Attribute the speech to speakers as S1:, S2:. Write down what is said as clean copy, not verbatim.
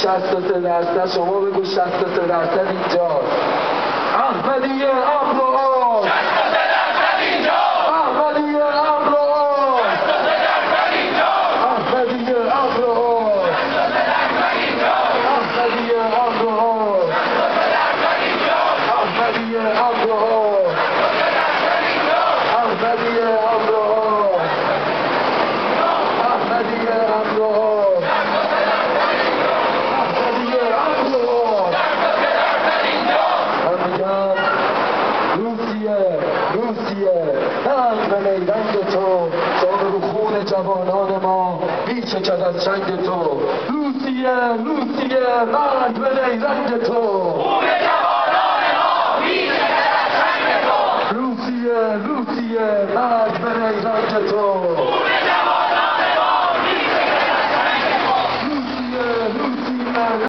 S1: 63%، شما بگو 63% اینجاست. احمدیه امر و آن
S2: 63% اینجاست.
S1: احمدیه امر و آن
S2: 63% اینجاست.
S1: احمدیه امر و آن
S2: 63% اینجاست.
S1: احمدیه امر و آن
S2: 63% اینجاست.
S1: احمدیه امر و آن
S2: 63% اینجاست.
S1: احمدیه امر و آن احمدیه امر و آن احمدیه امر و آن. من میگم روسیه رنگ به نیرنگ تو، شما بگو خون جوانان ما میچکد از چنگ تو. روسیه رنگ به نیرنگ تو،
S2: خون جوانان ما می‌چکد از چنگ تو.
S1: روسیه رنگ به نیرنگ تو.
S2: خون